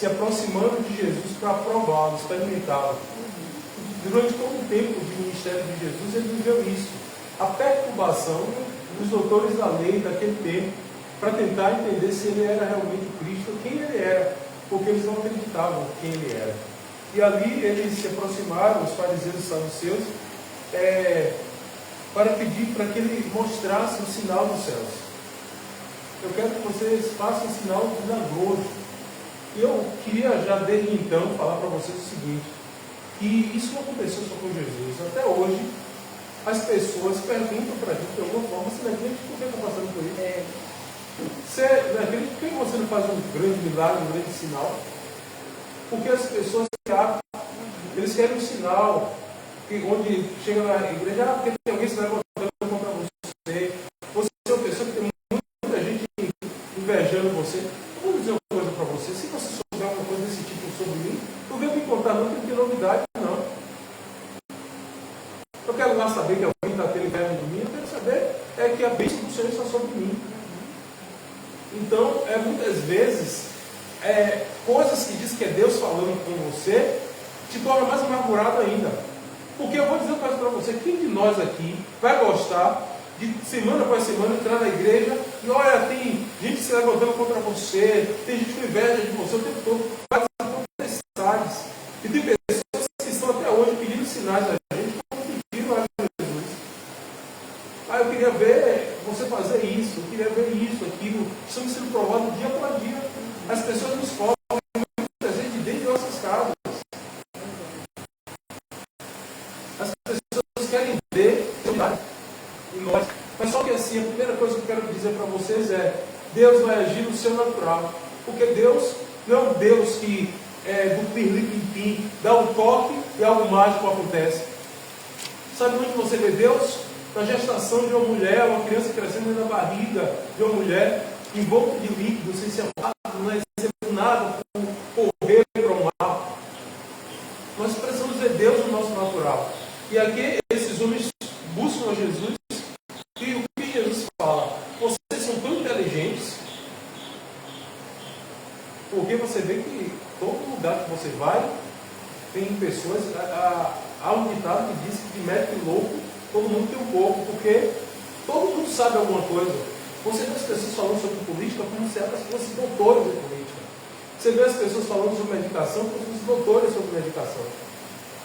se aproximando de Jesus para prová-lo, experimentá-lo. Durante todo o tempo de ministério de Jesus, ele viveu isso. A perturbação dos doutores da lei daquele tempo, para tentar entender se ele era realmente Cristo, quem ele era, porque eles não acreditavam quem ele era. E ali eles se aproximaram, os fariseus e saduceus, para pedir para que ele mostrasse o sinal dos céus. Eu quero que vocês façam um sinal milagroso. E eu queria já desde então falar para vocês o seguinte, que isso não aconteceu só com Jesus. Até hoje, as pessoas perguntam para a gente de alguma forma, você não acredita por que está passando por isso? Você não acredita por que você não faz um grande milagre, um grande sinal? Porque as pessoas eles querem um sinal, onde chega na igreja, porque tem alguém se levantando contra você, você é uma pessoa que tem muita gente invejando você. Eu vou dizer uma coisa para você, se você souber alguma coisa desse tipo sobre mim, não venha me contar não, porque tem novidade não. Eu quero lá saber que alguém está tendo inveja de mim, eu quero saber que a bênção do Senhor está sobre mim. Então, muitas vezes, coisas que diz que é Deus falando com você, te torna mais amargurado ainda. Porque eu vou dizer uma coisa para você, quem de nós aqui vai gostar de semana após semana entrar na igreja e olha, tem gente se levantando contra você, tem gente com inveja de você o tempo todo, faz tempestades. E tem pessoas que estão até hoje pedindo sinais a gente, como pediram a Jesus. Eu queria ver você fazer isso, eu queria ver isso, aquilo. Estamos sendo provados dia após dia. As pessoas nos cobram muitas vezes de dentro de nossas casas. As pessoas querem ver em nós. Mas só que assim, a primeira coisa que eu quero dizer para vocês é: Deus vai agir no seu natural. Porque Deus não é um Deus que do pirlim-pim-pim, dá um toque e algo mágico acontece. Sabe onde você vê Deus? Na gestação de uma mulher, uma criança crescendo na barriga de uma mulher, envolto de líquido, sem ser amado, não é recebendo nada por correr para o mal. Nós precisamos ver Deus no nosso natural. E aqui esses homens buscam a Jesus, e o que Jesus fala? Vocês são tão inteligentes, porque você vê que todo lugar que você vai, tem pessoas, há um ditado que diz que de médico louco, todo mundo tem um pouco, porque todo mundo sabe alguma coisa. Você vê as pessoas falando sobre política como se elas fossem doutores de política. Você vê as pessoas falando sobre medicação como se fossem doutores sobre medicação.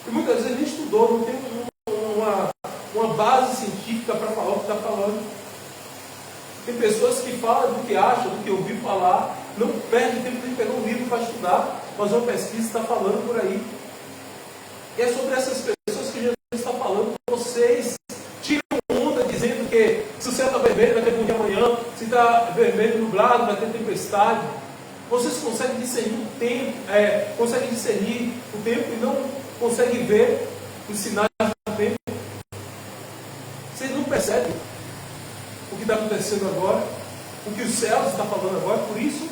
E muitas vezes nem estudou, não tem uma base científica para falar o que está falando. Tem pessoas que falam do que acham, do que ouviu falar, não perde tempo de pegar um livro para estudar, fazer uma pesquisa, está falando por aí. E é sobre essas pessoas que Jesus está falando. Vocês tiram onda dizendo que se o céu está vermelho vai ter bom dia amanhã, se está vermelho nublado vai ter tempestade. Vocês conseguem discernir o tempo, conseguem discernir o tempo e não conseguem ver os sinais do tempo. Vocês não percebem o que está acontecendo agora, o que os céus estão falando agora. Por isso,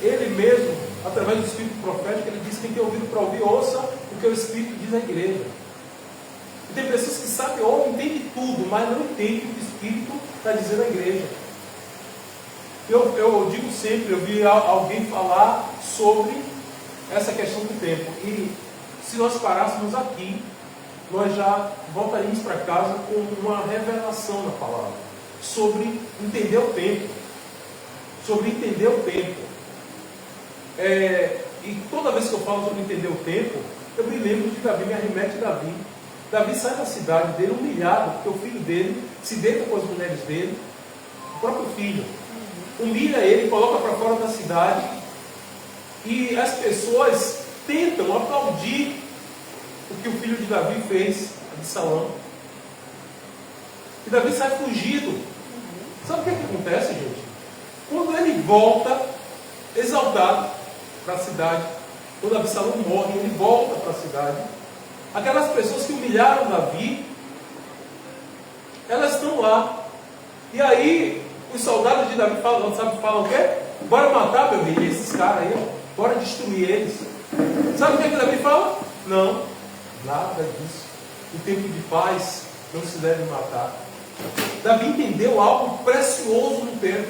ele mesmo, através do Espírito profético, ele diz que quem tem ouvido para ouvir, ouça o que o Espírito diz à igreja. E tem pessoas que sabem ou entendem tudo, mas não entendem o que o Espírito está dizendo à igreja. Eu digo sempre, eu vi alguém falar sobre essa questão do tempo. E se nós parássemos aqui, nós já voltaríamos para casa com uma revelação na palavra sobre entender o tempo. Sobre entender o tempo. E toda vez que eu falo sobre entender o tempo, eu me lembro de Davi, me arremete a Davi. Davi sai da cidade dele humilhado, porque o filho dele se deita com as mulheres dele, o próprio filho. Humilha ele, coloca para fora da cidade, e as pessoas tentam aplaudir o que o filho de Davi fez, Absalão. E Davi sai fugido. Sabe o que acontece, gente? Quando ele volta, exaltado para a cidade, quando Absalão morre, ele volta para a cidade, aquelas pessoas que humilharam Davi, elas estão lá. E aí, os soldados de Davi falam o quê? Bora matar, meu filho, esses caras aí, ó. Bora destruir eles. Sabe o que Davi fala? Não, nada disso. O tempo de paz não se deve matar. Davi entendeu algo precioso no tempo.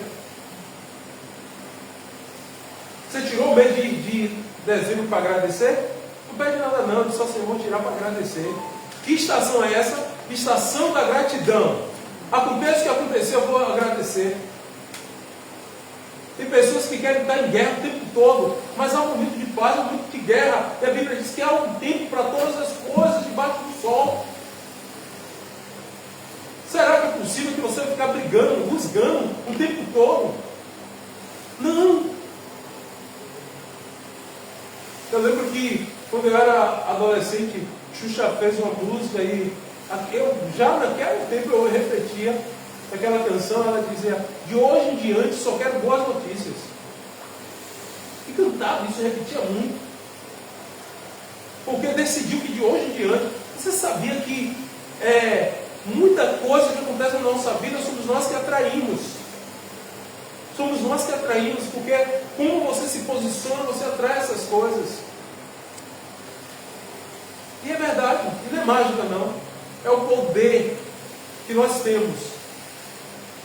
Você tirou o medo de dezembro para agradecer? Não pede nada não, diz só assim, vou tirar para agradecer. Que estação é essa? Estação da gratidão. Aconteça o que acontecer, eu vou agradecer. Tem pessoas que querem estar em guerra o tempo todo, mas há um momento de paz, há um momento de guerra. E a Bíblia diz que há um tempo para todas as coisas debaixo do sol. Será que é possível que você vai ficar brigando, rusgando o tempo todo? Não. Eu lembro que quando eu era adolescente, Xuxa fez uma música e eu já naquele tempo eu refletia naquela canção, ela dizia, de hoje em diante só quero boas notícias. E cantava, isso repetia muito. Porque decidiu que de hoje em diante, você sabia que muita coisa que acontece na nossa vida somos nós que atraímos. Somos nós que atraímos, porque como você se posiciona, você atrai essas coisas. E é verdade, e não é mágica não. É o poder que nós temos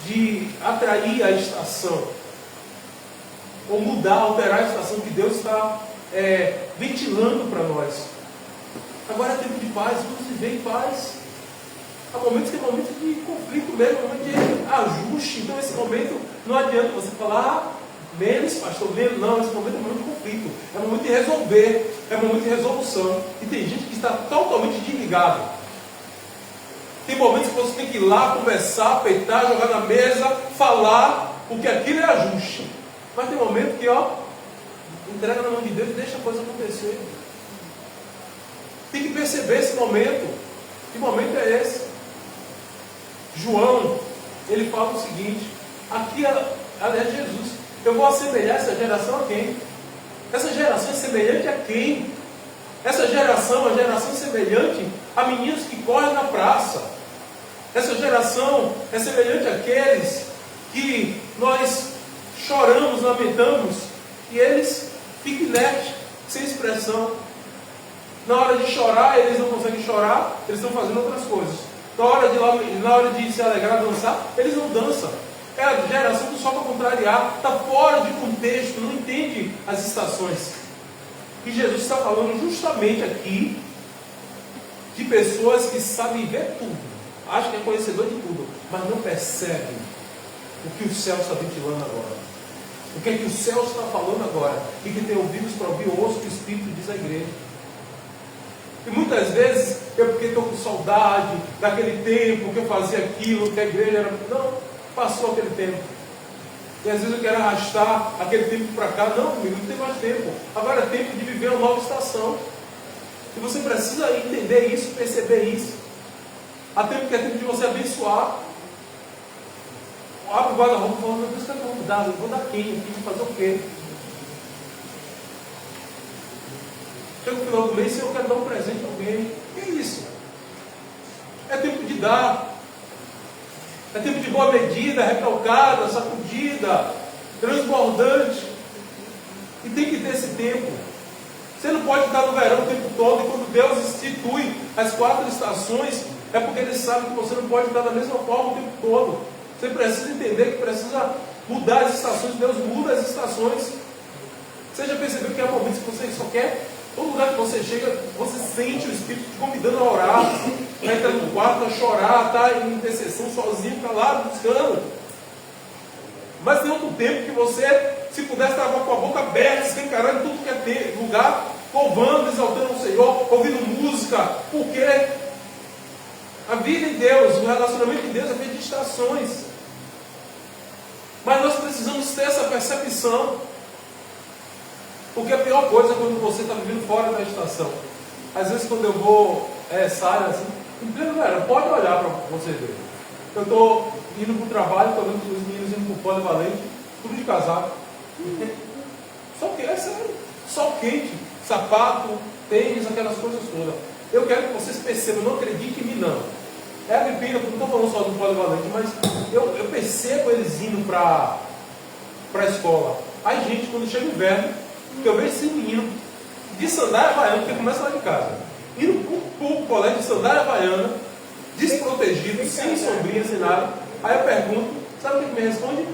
de atrair a estação, ou mudar, alterar a estação que Deus está ventilando para nós. Agora é tempo de paz, vamos viver em paz. Há momentos que é momento de conflito mesmo, momento de ajuste. Então esse momento não adianta você falar, menos pastor, menos, não, esse momento é momento de conflito, é momento de resolver, é momento de resolução. E tem gente que está totalmente desligado. Tem momentos que você tem que ir lá, conversar, peitar, jogar na mesa, falar, porque aquilo é ajuste. Mas tem momento que, entrega na mão de Deus e deixa a coisa acontecer. Tem que perceber esse momento. Que momento é esse? João, ele fala o seguinte, aqui, aliás, Jesus, eu vou assemelhar essa geração a quem? Essa geração é semelhante a quem? Essa geração é uma geração semelhante a meninos que correm na praça. Essa geração é semelhante àqueles que nós choramos, lamentamos, e eles ficam inertes, sem expressão. Na hora de chorar, eles não conseguem chorar, eles estão fazendo outras coisas. Na hora de se alegrar, dançar, eles não dançam. É a geração que só para contrariar, está fora de contexto, não entende as estações. E Jesus está falando justamente aqui de pessoas que sabem ver tudo, acham que é conhecedor de tudo, mas não percebem o que o céu está ventilando agora, o que é que o céu está falando agora, e que tem ouvidos para ouvir, ouço que o Espírito diz à igreja. E muitas vezes, porque estou com saudade daquele tempo que eu fazia aquilo, que a igreja era... Não, passou aquele tempo. E às vezes eu quero arrastar aquele tempo para cá. Não, comigo não tem mais tempo. Agora é tempo de viver uma nova estação. E você precisa entender isso, perceber isso. Há tempo que é tempo de você abençoar. Abre o guarda-roupa e fala, meu Deus, o que eu vou dar? Eu vou dar quem? Eu vou fazer o quê? Chega no final do mês e eu quero dar um presente a alguém. Que é isso? É tempo de dar. É tempo de boa medida, recalcada, sacudida, transbordante. E tem que ter esse tempo. Você não pode estar no verão o tempo todo, e quando Deus institui as 4 estações, é porque Ele sabe que você não pode estar da mesma forma o tempo todo. Você precisa entender que precisa mudar as estações. Deus muda as estações. Você já percebeu que há momentos que você só quer... Todo lugar que você chega, você sente o Espírito te convidando a orar, a entrar no quarto, a chorar, tá em intercessão sozinho, está lá buscando. Mas tem outro tempo que você, se pudesse, estava com a boca aberta, escancarando tudo que é ter lugar, louvando, exaltando o Senhor, ouvindo música, porque a vida em Deus, o relacionamento em Deus é feito de estações. Mas nós precisamos ter essa percepção. Porque a pior coisa é quando você está vivendo fora da estação. Às vezes quando eu vou, saio assim, em pleno verão, pode olhar para você ver. Eu estou indo para o trabalho, estou vendo os meninos indo para o polivalente, tudo de casaco. Só que é sério, sol quente, sapato, tênis, aquelas coisas todas. Eu quero que vocês percebam, não acreditem em mim não. É a Agripina, não estou falando só do polivalente, mas eu percebo eles indo para a escola. Aí gente, quando chega o inverno, que eu vejo esse menino de sandália havaiana, porque começa lá de casa, indo para o colégio de sandália havaiana, desprotegido, sem sombrinha, sem nada. Aí eu pergunto, sabe o que me responde?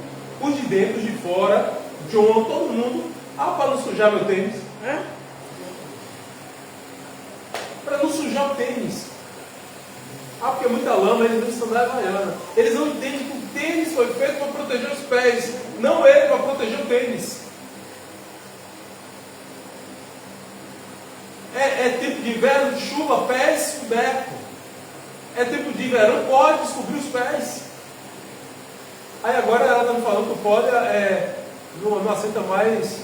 Os de dentro, os de fora, John, todo mundo, para não sujar meu tênis. tênis. Ah, porque é muita lama, eles usam sandália havaiana. Eles não entendem que o tênis foi feito para proteger os pés, não ele para proteger o tênis. É tempo de inverno, de chuva, pés cobertos. É tempo de verão, pode descobrir os pés. Aí agora ela está me falando que o pode não aceita mais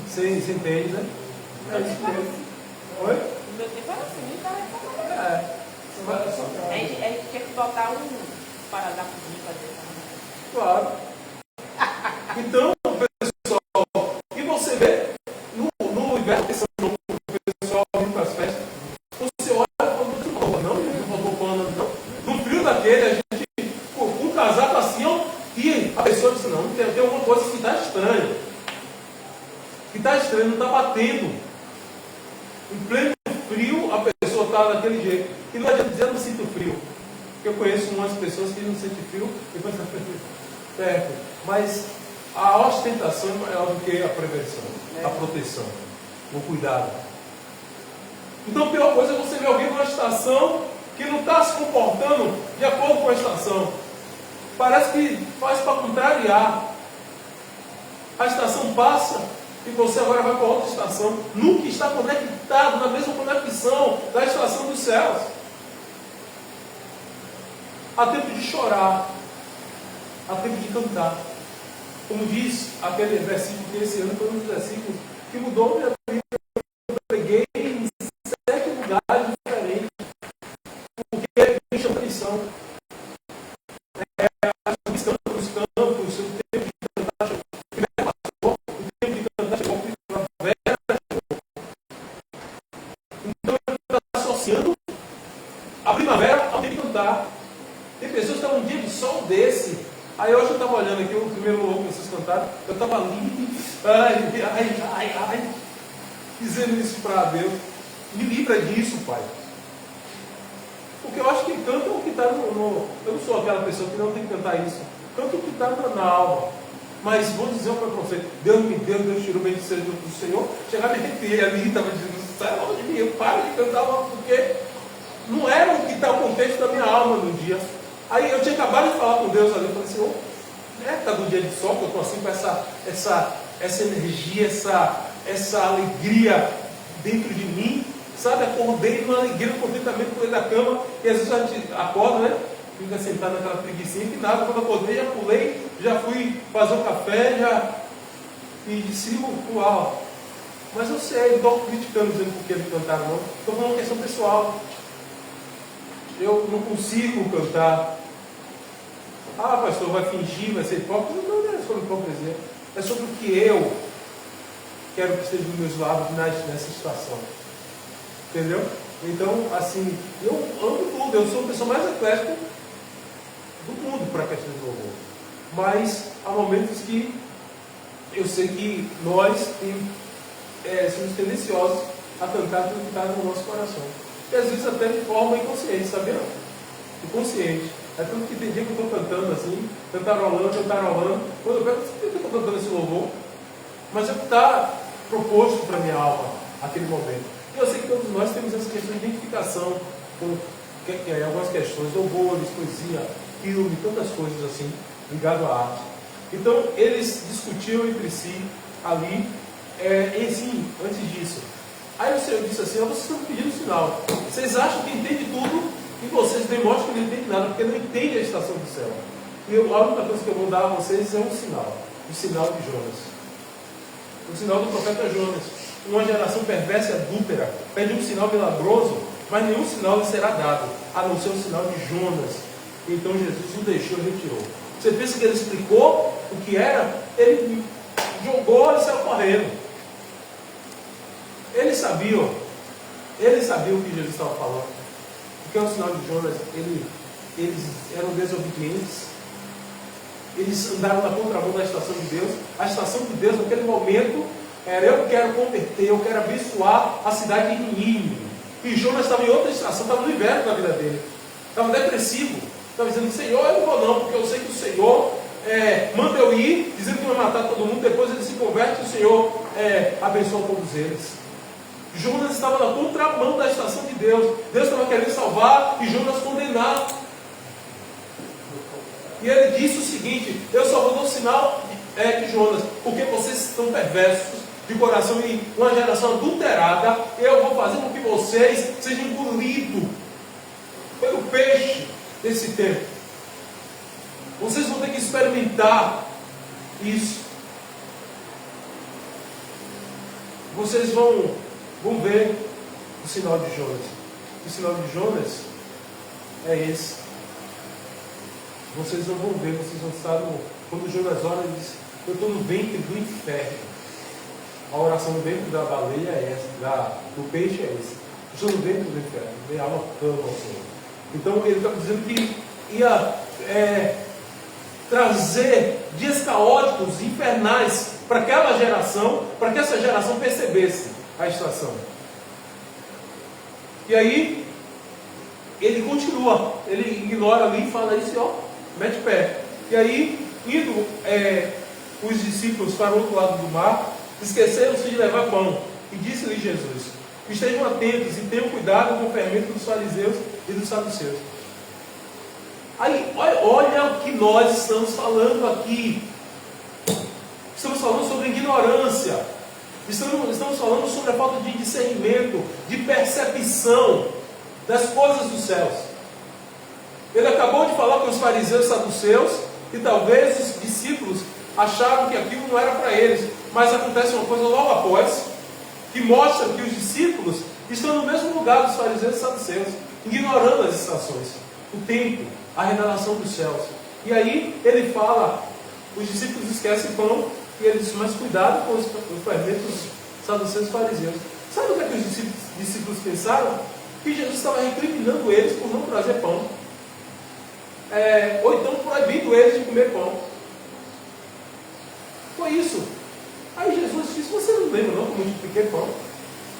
sem tênis, né? É isso mesmo. Oi? No meu tempo era assim, não estava essa A gente tinha que botar um paradrafozinho para dentro. Claro. Então, pessoal, e você vê no inverno, o pessoal vindo para as festas, você olha e fala, não faltou pano, não. No frio daquele, a gente, com um casaco assim, ó, e a pessoa disse, não, tem alguma coisa que está estranha. Que está estranho, não está batendo. Em pleno frio, a pessoa está daquele jeito. E não adianta dizer, eu não sinto frio. Porque eu conheço umas pessoas que não sentem frio e depois está perto. Mas a ostentação é maior do que a prevenção, a proteção, o cuidado. Então a pior coisa é você ver alguém numa estação que não está se comportando de acordo com a estação. Parece que faz para contrariar. A estação passa e você agora vai para outra estação. Nunca está conectado na mesma conexão da estação dos céus. Há tempo de chorar, há tempo de cantar. Como diz aquele versículo que esse ano foi um dos versículos que mudou minha vida. Eu preguei em 7 lugares diferentes, porque me chamou a atenção. Os campos, o tempo de cantar chegou, o tempo de cantar chegou, a primavera chegou. Então ele está associando a primavera ao tempo de cantar. Tem pessoas que estão um dia de sol desse. Aí hoje eu estava olhando aqui o primeiro louvor que vocês cantaram, eu estava lindo, dizendo isso para Deus. Me livra disso, Pai. Porque eu acho que canta o que está no. Eu não sou aquela pessoa que não tem que cantar isso. Canta o que está na alma. Mas vou dizer uma coisa para você: Deus me deu, Deus tirou bem de ser do Senhor. Chegava e me arrepiei ali, estava dizendo, sai longe de mim, eu paro de cantar, porque não era o que está o contexto da minha alma no dia. Aí eu tinha acabado de falar com Deus ali, eu falei, Senhor, está do dia de sol, que eu estou assim com essa energia, essa alegria dentro de mim, sabe? Acordei numa alegria, no contentamento por dentro da cama, e às vezes a gente acorda, né? Fica sentado naquela preguicinha, que nada, quando eu acordei, já pulei, já fui fazer um café, e disse, uau. Mas eu sei, não estou criticando, dizendo porque eles cantaram, não. Estou falando uma questão pessoal. Eu não consigo cantar. Ah, pastor, vai fingir, vai ser hipócrita. Não é sobre hipocrisia. É sobre o que eu quero que esteja dos meus lábios nessa situação. Entendeu? Então, assim, eu amo tudo. Eu sou a pessoa mais eclética do mundo para a questão do louvor. Mas há momentos que eu sei que nós somos tendenciosos a cantar tudo que está no nosso coração. E às vezes até de forma inconsciente, sabia? Inconsciente. É tanto que tem dia que eu estou cantando assim, cantarolando. Quando eu penso, por que eu estou cantando esse louvor? Mas é o que está proposto para a minha alma, aquele momento. E eu sei que todos nós temos essa questão de identificação com algumas questões, louvores, poesia, filme, tantas coisas assim, ligado à arte. Então, eles discutiam entre si ali, antes disso. Aí o Senhor disse assim, vocês estão pedindo sinal. Vocês acham que entendem tudo e vocês demonstram que não entendem nada, porque não entendem a estação do céu. E a única coisa que eu vou dar a vocês é um sinal. O sinal de Jonas. O sinal do profeta Jonas. Uma geração perversa e adúltera pede um sinal milagroso, mas nenhum sinal lhe será dado, a não ser o sinal de Jonas. Então Jesus o deixou e retirou. Você pensa que ele explicou o que era? Ele jogou e saiu correndo. Eles sabiam o que Jesus estava falando. Porque o sinal de Jonas, eles eram desobedientes. Eles andaram na contramão da estação de Deus. A estação de Deus, naquele momento, era: eu quero converter, eu quero abençoar a cidade de Nínive. E Jonas estava em outra estação, estava no inverno da vida dele. Estava depressivo. Estava dizendo: Senhor, eu não vou não, porque eu sei que o Senhor manda eu ir, dizendo que vai matar todo mundo. Depois ele se converte e o Senhor abençoa todos eles. Jonas estava na contramão da estação de Deus. Deus estava querendo salvar e Jonas condenar. E ele disse o seguinte: eu só vou dar um sinal de Jonas, porque vocês estão perversos de coração e uma geração adulterada. Eu vou fazer com que vocês sejam engolidos pelo peixe desse tempo. Vocês vão ter que experimentar isso. Vocês vão ver o sinal de Jonas. O sinal de Jonas é esse. Vocês não vão ver, vocês vão estar quando Jonas ora, ele diz: eu estou no ventre do inferno. A oração do ventre da baleia é essa, do peixe é essa. Eu estou no ventre do inferno, minha alma clama ao Senhor. Então ele está dizendo que ia trazer dias caóticos, infernais, para aquela geração, para que essa geração percebesse a estação. E aí, ele continua, ele ignora ali e fala isso, ó, mete pé. E aí, indo os discípulos para o outro lado do mar, esqueceram-se de levar pão. E disse-lhe Jesus: estejam atentos e tenham cuidado com o fermento dos fariseus e dos saduceus. Aí, olha o que nós estamos falando aqui. Estamos falando sobre ignorância. Estamos falando sobre a falta de discernimento, de percepção das coisas dos céus. Ele acabou de falar com os fariseus e saduceus, e talvez os discípulos acharam que aquilo não era para eles. Mas acontece uma coisa logo após, que mostra que os discípulos estão no mesmo lugar dos fariseus e saduceus, ignorando as estações, o tempo, a revelação dos céus. E aí ele fala, os discípulos esquecem pão, e ele diz: mas cuidado com os fermentos saduceus e fariseus. Sabe o que é que os discípulos pensaram? Que Jesus estava recriminando eles por não trazer pão, ou então proibindo eles de comer pão. Foi isso. Aí Jesus disse: você não lembra não que eu multipliquei pão?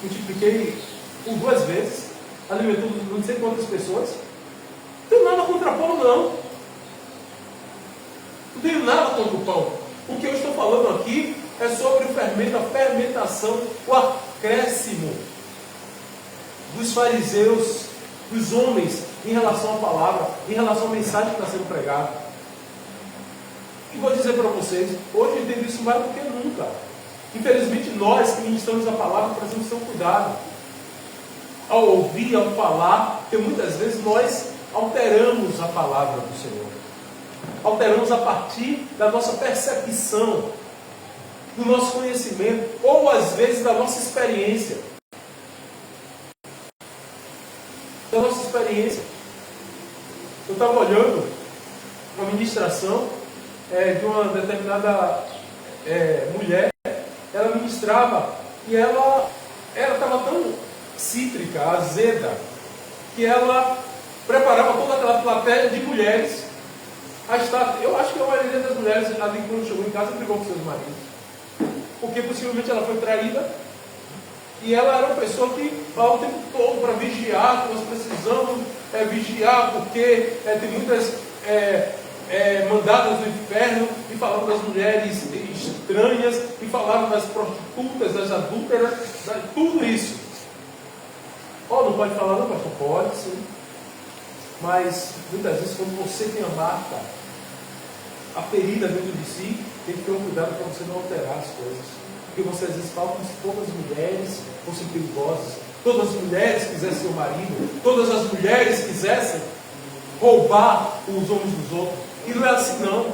Multipliquei por 2 vezes, alimentou não sei quantas pessoas. Não tenho nada contra pão, não. Não tenho nada contra o pão. O que eu estou falando aqui é sobre o fermento, a fermentação, o acréscimo dos fariseus, dos homens, em relação à palavra, em relação à mensagem que está sendo pregada. E vou dizer para vocês, hoje eu entendo isso mais do que nunca. Infelizmente nós que ministramos a palavra precisamos ter um cuidado ao ouvir, ao falar, porque muitas vezes nós alteramos a palavra do Senhor. Alteramos a partir da nossa percepção, do nosso conhecimento, ou às vezes da nossa experiência. Da nossa experiência. Eu estava olhando uma ministração de uma determinada mulher. Ela ministrava e ela estava tão cítrica, azeda, que ela preparava toda aquela plateia de mulheres. Eu acho que a maioria das mulheres ali, quando chegou em casa, brigou com seus maridos, porque possivelmente ela foi traída, e ela era uma pessoa que falava o tempo todo para vigiar, que nós precisamos vigiar, porque tem muitas mandadas do inferno, e falava das mulheres estranhas, e falava das prostitutas, das adúlteras, tudo isso. Não pode falar não, pastor? Pode sim. Mas muitas vezes quando você tem a marca, a ferida dentro de si, tem que ter um cuidado para você não alterar as coisas. Porque você às vezes fala como se todas as mulheres fossem perigosas, todas as mulheres quisessem ser o marido, todas as mulheres quisessem roubar os homens dos outros. E não é assim não.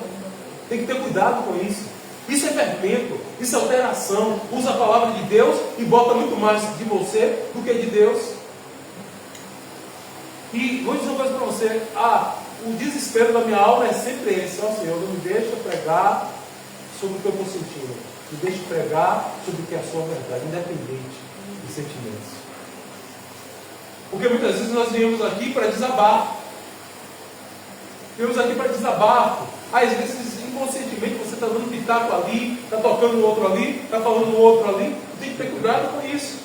Tem que ter cuidado com isso. Isso é fermento, isso é alteração. Usa a palavra de Deus e bota muito mais de você do que de Deus. E vou dizer uma coisa para você: o desespero da minha alma é sempre esse: Senhor, não me deixa pregar sobre o que eu estou sentindo, me deixa pregar sobre o que é a sua verdade, independente de sentimentos. Porque muitas vezes nós viemos aqui para desabafo. Viemos aqui para desabafo. Às vezes, inconscientemente, você está dando pitaco ali, está tocando no outro ali, está falando no outro ali. Tem que ter cuidado com isso.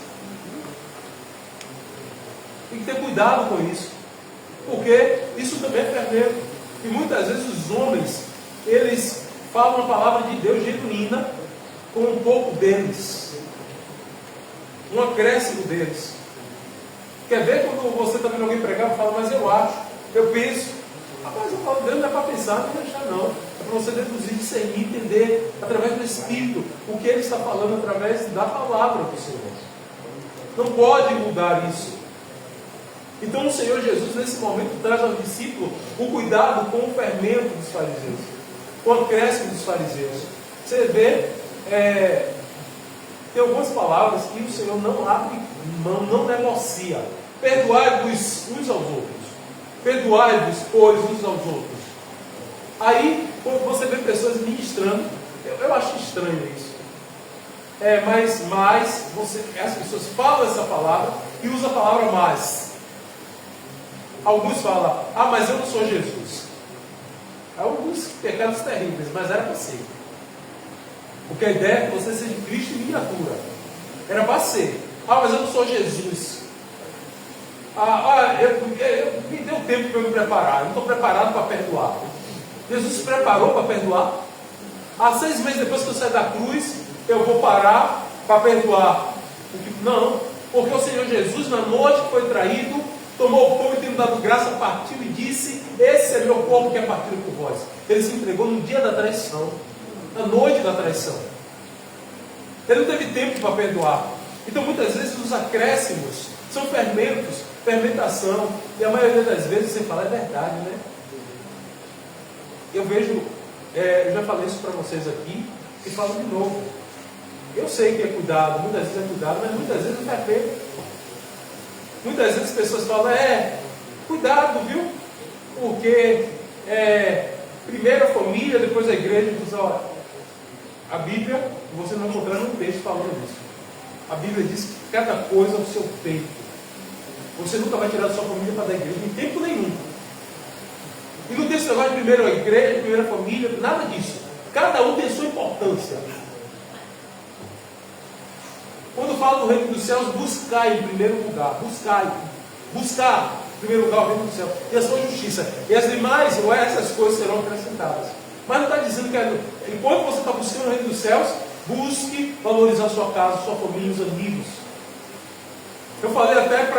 Tem que ter cuidado com isso. Porque isso também é fermento. E muitas vezes os homens, eles falam a palavra de Deus genuína com um pouco deles. um acréscimo deles. Quer ver quando você está vendo alguém pregar e fala, mas eu acho, eu penso. Rapaz, eu falo, Deus não é para pensar, não é deixar não. É para você deduzir, discernir, entender, através do Espírito, o que Ele está falando através da palavra do Senhor. Não pode mudar isso. Então o Senhor Jesus, nesse momento, traz ao discípulo o cuidado com o fermento dos fariseus, com o acréscimo dos fariseus. Você vê, tem algumas palavras que o Senhor não abre mão, não negocia. Perdoai-vos uns aos outros. Perdoai-vos, pois, uns aos outros. Aí, quando você vê pessoas ministrando, eu acho estranho isso. Mas as pessoas falam essa palavra e usam a palavra mais. Alguns falam, mas eu não sou Jesus. Alguns pecados terríveis, mas era para ser. Porque a ideia é que você seja Cristo em miniatura. Era para ser. Mas eu não sou Jesus. Me deu tempo para eu me preparar. Eu não estou preparado para perdoar. Jesus se preparou para perdoar. 6 meses depois que eu sair da cruz, eu vou parar para perdoar. Não, porque o Senhor Jesus, na noite que foi traído, tomou o pão e tendo dado graça, partiu e disse, esse é meu corpo que é partido por vós. Ele se entregou no dia da traição, na noite da traição. Ele não teve tempo para perdoar. Então muitas vezes os acréscimos são fermentos, fermentação, e a maioria das vezes você fala, é verdade, né? Eu vejo, eu já falei isso para vocês aqui, e falo de novo. Eu sei que é cuidado, muitas vezes é cuidado, mas muitas vezes é fermento. Muitas vezes as pessoas falam, cuidado, viu? Porque primeiro a família, depois a igreja. Olha, a Bíblia, você não encontrar um texto falando isso. A Bíblia diz que cada coisa é o seu tempo. Você nunca vai tirar da sua família para dar igreja, em tempo nenhum. E não tem esse negócio de primeiro a igreja, primeiro a família, nada disso. Cada um tem a sua importância. Quando fala do reino dos céus, buscai em primeiro lugar. Buscar em primeiro lugar o reino dos céus e a sua justiça. E as demais, ou essas coisas serão acrescentadas. Mas não está dizendo que enquanto você está buscando o reino dos céus, busque valorizar a sua casa, a sua família, os amigos. Eu falei até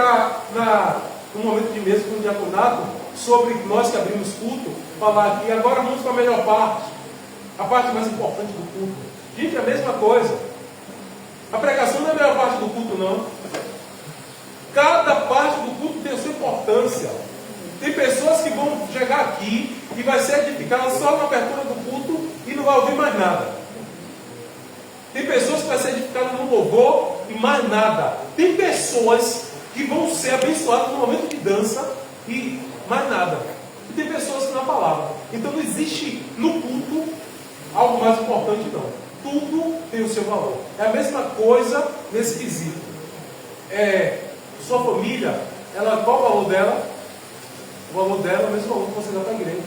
no momento de mesa com o diaconato, sobre nós que abrimos culto, falar aqui, agora vamos para a melhor parte, a parte mais importante do culto. Gente, é a mesma coisa. A pregação não é a melhor parte do culto, não. Cada parte do culto tem a sua importância. Tem pessoas que vão chegar aqui e vai ser edificada só na abertura do culto e não vai ouvir mais nada. Tem pessoas que vai ser edificadas no louvor e mais nada. Tem pessoas que vão ser abençoadas no momento de dança e mais nada. E tem pessoas que na palavra. Então não existe no culto algo mais importante, não. Tudo tem o seu valor. É a mesma coisa nesse quesito. Sua família, qual o valor dela? O valor dela é o mesmo valor que você dá para a igreja.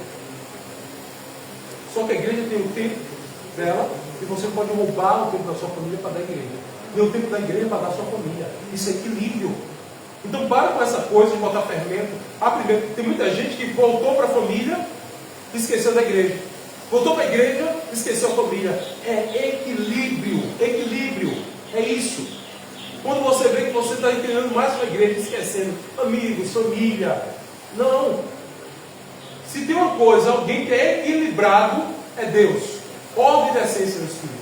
Só que a igreja tem o tempo dela e você pode roubar o tempo da sua família para dar à igreja. E o tempo da igreja para dar à sua família. Isso é equilíbrio. Então para com essa coisa de botar fermento. Tem muita gente que voltou para a família e esqueceu da igreja. Voltou para a igreja e esqueceu a família. É equilíbrio. Equilíbrio. É isso. Quando você vê que você está entendendo mais uma igreja, esquecendo amigos, família. Não. Se tem uma coisa, alguém que é equilibrado, é Deus. Ordem e decência no Espírito.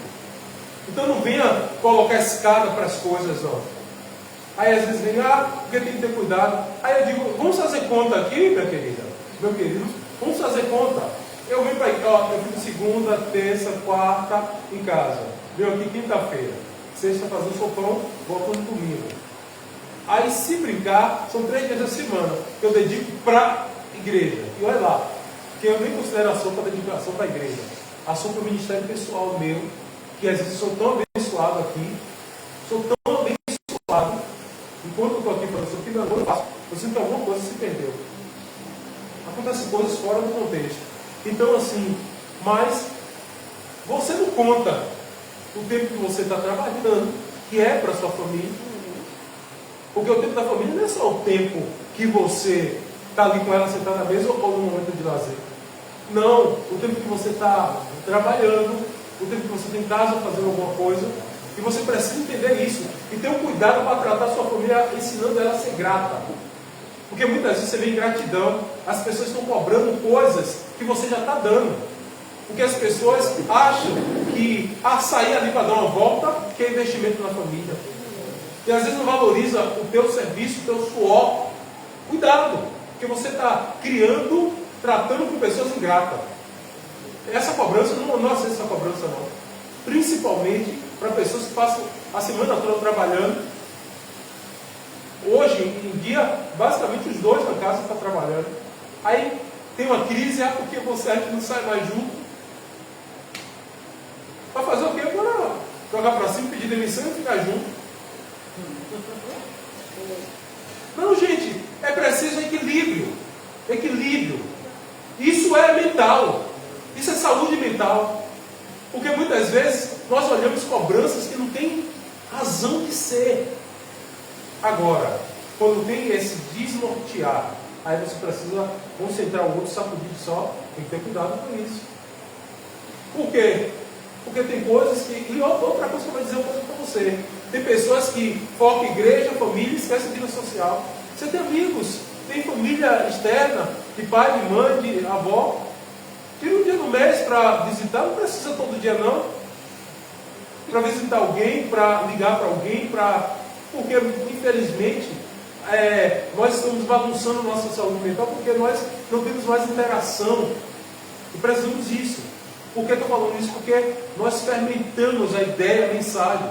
Então não venha colocar escada para as coisas, não. Aí às vezes vem, porque tem que ter cuidado. Aí eu digo, vamos fazer conta aqui, minha querida, meu querido, vamos fazer conta. Eu vim para eu vim segunda, terça, quarta em casa. Venho aqui quinta-feira. Sexta fazer o sopão, volto no domingo. Aí se brincar, são 3 dias da semana que eu dedico para a igreja. E olha lá, que eu nem considero a sopa dedicação para a igreja. A sopa é o ministério pessoal meu, que às vezes sou tão abençoado aqui, sou tão abençoado. Enquanto eu estou aqui falando sobre o que eu faço, eu sinto que alguma coisa se perdeu. Acontecem coisas fora do contexto. Então assim, mas você não conta o tempo que você está trabalhando, que é para a sua família. Porque o tempo da família não é só o tempo que você está ali com ela sentado na mesa ou no momento de lazer. Não, o tempo que você está trabalhando, o tempo que você tem em casa fazendo alguma coisa. E você precisa entender isso. E tenha um cuidado para tratar a sua família, ensinando ela a ser grata. Porque muitas vezes você vê ingratidão, as pessoas estão cobrando coisas que você já está dando. Porque as pessoas acham que sair ali para dar uma volta, que é investimento na família. E às vezes não valoriza o teu serviço, o teu suor. Cuidado, porque você está tratando com pessoas ingratas. Essa cobrança, não aceita essa cobrança não. Principalmente para pessoas que passam a semana toda trabalhando. Hoje em dia, basicamente os dois na casa estão trabalhando. Aí tem uma crise, porque você não sai mais junto. Para fazer o quê? Para jogar para cima, pedir demissão e ficar junto. Não, gente, é preciso equilíbrio. Equilíbrio. Isso é mental. Isso é saúde mental. Porque muitas vezes nós olhamos cobranças que não tem razão de ser. Agora, quando tem esse desnortear, aí você precisa concentrar o outro, sacudir só, tem que ter cuidado com isso. Por quê? Porque tem coisas que... E outra coisa que eu vou dizer uma coisa para você. Tem pessoas que focam igreja, família e esquecem vida social. Você tem amigos, tem família externa, de pai, de mãe, de avó. Tira um dia no mês para visitar, não precisa todo dia não. Para visitar alguém, para ligar para alguém, porque infelizmente nós estamos bagunçando nossa saúde mental porque nós não temos mais interação. E precisamos disso. Por que eu estou falando isso? Porque nós fermentamos a ideia, a mensagem.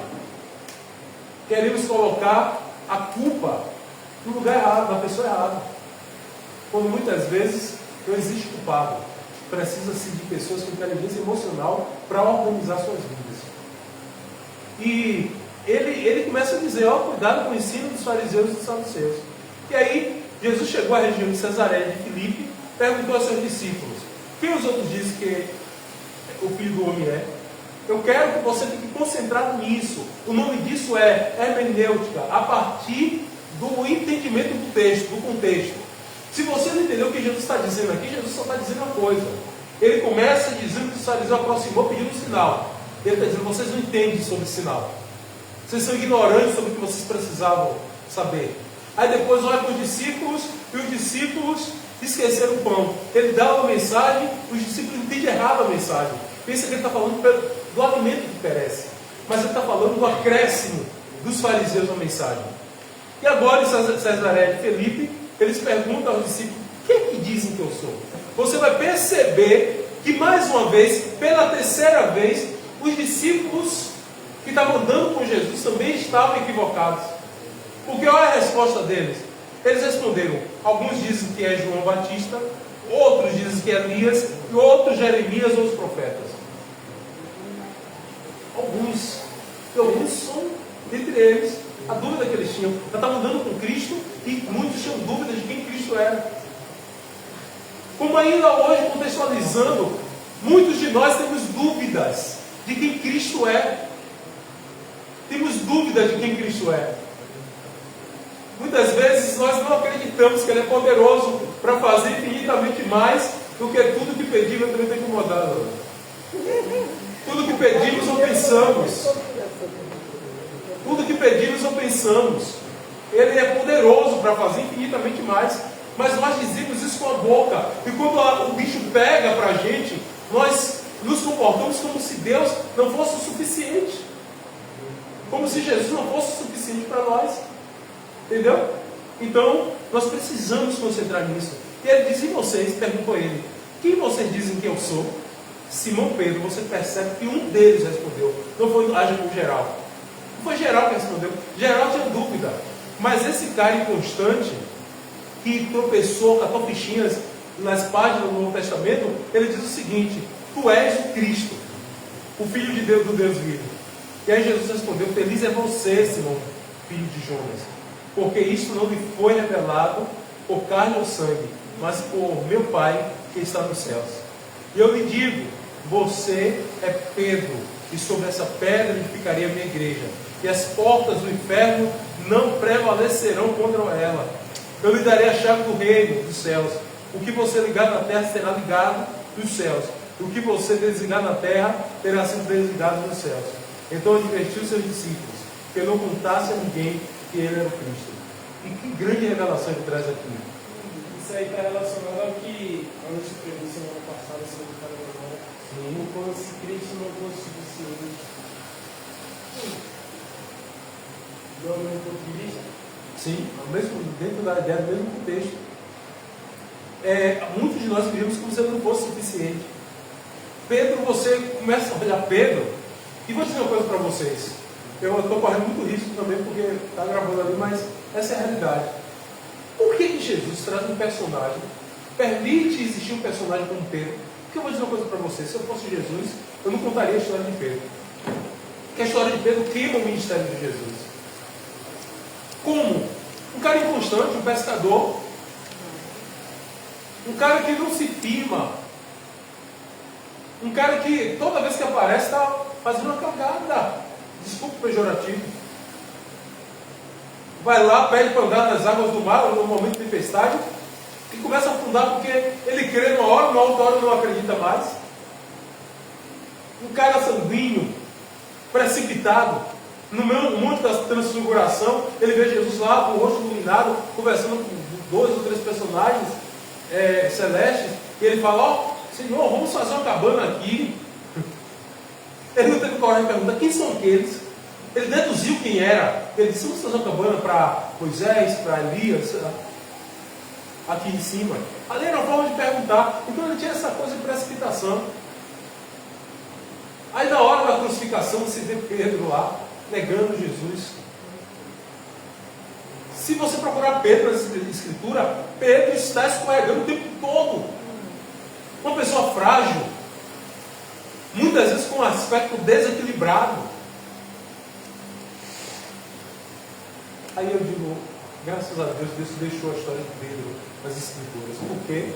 Queremos colocar a culpa no lugar errado, na pessoa errada. Quando muitas vezes não existe culpado. Precisa-se de pessoas com inteligência emocional para organizar suas vidas. E ele começa a dizer, cuidado com o ensino dos fariseus e dos saduceus. E aí, Jesus chegou à região de Cesareia de Filipe, perguntou aos seus discípulos, quem os outros dizem que o Filho do Homem é? Eu quero que você fique concentrado nisso. O nome disso é hermenêutica, a partir do entendimento do texto, do contexto. Se você não entendeu o que Jesus está dizendo aqui, Jesus só está dizendo uma coisa. Ele começa dizendo que os fariseus aproximou pedindo um sinal. Ele está dizendo, vocês não entendem sobre sinal. Vocês são ignorantes sobre o que vocês precisavam saber. Aí depois olha para os discípulos, e os discípulos esqueceram o pão. Ele dá uma mensagem, os discípulos entendem errado a mensagem. Pensa que ele está falando do alimento que perece. Mas ele está falando do acréscimo dos fariseus na mensagem. E agora em Cesareia de Filipe, eles perguntam aos discípulos, o que é que dizem que eu sou? Você vai perceber que mais uma vez, pela terceira vez, os discípulos que estavam andando com Jesus também estavam equivocados. Porque olha a resposta deles. Eles responderam, alguns dizem que é João Batista, outros dizem que é Elias, e outros Jeremias ou os profetas. Alguns são, entre eles, a dúvida que eles tinham. Já estavam andando com Cristo e muitos tinham dúvidas de quem Cristo era. Como ainda hoje, contextualizando, muitos de nós temos dúvidas de quem Cristo é. Temos dúvidas de quem Cristo é. Muitas vezes nós não acreditamos que Ele é poderoso para fazer infinitamente mais do que tudo que pedimos. Eu também estou incomodado. Tudo que pedimos ou pensamos. Tudo que pedimos ou pensamos. Ele é poderoso para fazer infinitamente mais. Mas nós dizemos isso com a boca. E quando o bicho pega para a gente, nós nos comportamos como se Deus não fosse o suficiente. Como se Jesus não fosse o suficiente para nós. Entendeu? Então, nós precisamos concentrar nisso. E ele diz, e vocês? Perguntou ele, quem vocês dizem que eu sou? Simão Pedro, você percebe que um deles respondeu. Não foi haja por geral. Não foi geral que respondeu. Geral tinha dúvida. Mas esse cara inconstante, que tropeçou, catou fichinhas nas páginas do Novo Testamento, ele diz o seguinte, tu és o Cristo, o Filho de Deus, do Deus vivo. E aí Jesus respondeu, feliz é você, Simão, filho de Jonas, porque isto não lhe foi revelado por carne ou sangue, mas por meu Pai que está nos céus. E eu lhe digo, você é Pedro, e sobre essa pedra edificarei a minha igreja, e as portas do inferno não prevalecerão contra ela. Eu lhe darei a chave do reino dos céus. O que você ligar na terra será ligado nos céus. O que você desligar na terra terá sido desligado nos céus. Então advertiu os seus discípulos. que ele não contasse a ninguém que ele era o Cristo. E que grande revelação ele traz aqui. Isso aí está relacionado ao que a gente pregou semana passada sobre o cara da memória. O quando se crente não fosse suficiente. Do mesmo ponto de vista? Sim, dentro da ideia do mesmo contexto. Muitos de nós vivemos como se ele não fosse suficiente. Pedro, você começa a olhar Pedro, e vou dizer uma coisa para vocês. Eu estou correndo muito risco também, porque está gravando ali, mas essa é a realidade. Por que Jesus traz um personagem, permite existir um personagem como Pedro? Porque eu vou dizer uma coisa para vocês, se eu fosse Jesus, eu não contaria a história de Pedro. Porque a história de Pedro queima o ministério de Jesus. Como? Um cara inconstante, um pescador, um cara que não se firma, um cara que toda vez que aparece está fazendo uma cagada, desculpa o pejorativo, vai lá, pede para andar nas águas do mar no momento de tempestade e começa a afundar porque ele crê numa hora, numa outra hora não acredita mais. Um cara sanguíneo, precipitado. No monte da transfiguração, ele vê Jesus lá com o rosto iluminado, conversando com 2 ou 3 personagens celestes, e ele fala: ó, Senhor, vamos fazer uma cabana aqui. Ele não teve coragem de perguntar quem são aqueles. Ele deduziu quem era. Ele disse: vamos fazer uma cabana para Moisés, para Elias, aqui em cima. Ali era uma forma de perguntar. Então ele tinha essa coisa de precipitação. Aí na hora da crucificação você vê Pedro lá, negando Jesus. Se você procurar Pedro na Escritura, Pedro está escorregando o tempo todo. Uma pessoa frágil, muitas vezes com um aspecto desequilibrado. Aí eu digo, graças a Deus, Deus deixou a história de Pedro nas Escrituras. Por quê?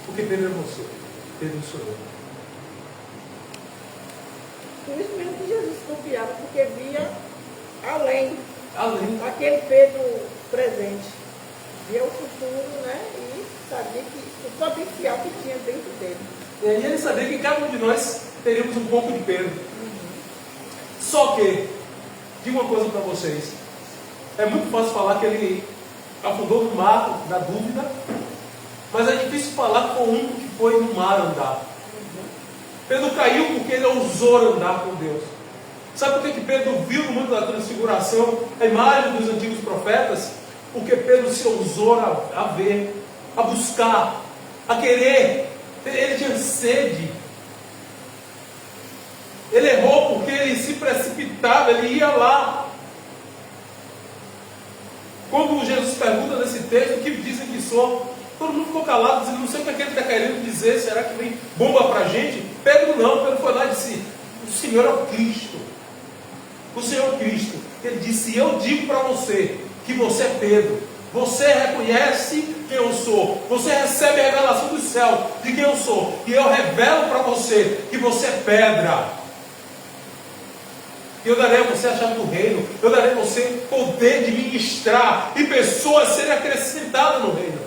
Porque Pedro é você, Pedro sou eu. Por isso mesmo que Jesus confiava, porque via além. Além. Aquele Pedro presente. Via o futuro, né? E sabia que o potencial que tinha dentro dele. E aí ele sabia que cada um de nós teríamos um pouco de Pedro. Só que, digo uma coisa para vocês. É muito fácil falar que ele afundou no mar na dúvida, mas é difícil falar com o único que foi no mar andar. Pedro caiu porque ele ousou andar com Deus. Sabe por que Pedro viu no mundo da transfiguração a imagem dos antigos profetas? Porque Pedro se ousou a ver, a buscar, a querer. Ele tinha sede. Ele errou porque ele se precipitava, ele ia lá. Quando Jesus pergunta nesse texto o que dizem que sou, todo mundo ficou calado, dizendo: não sei o que ele está querendo dizer, será que vem bomba para a gente? Pedro não, Pedro foi lá e disse: o Senhor é o Cristo. O Senhor é o Cristo. Ele disse: eu digo para você que você é Pedro. Você reconhece quem eu sou. Você recebe a revelação do céu de quem eu sou. E eu revelo para você que você é pedra. Eu darei a você a chave do reino. Eu darei a você poder de ministrar e pessoas serem acrescentadas no reino.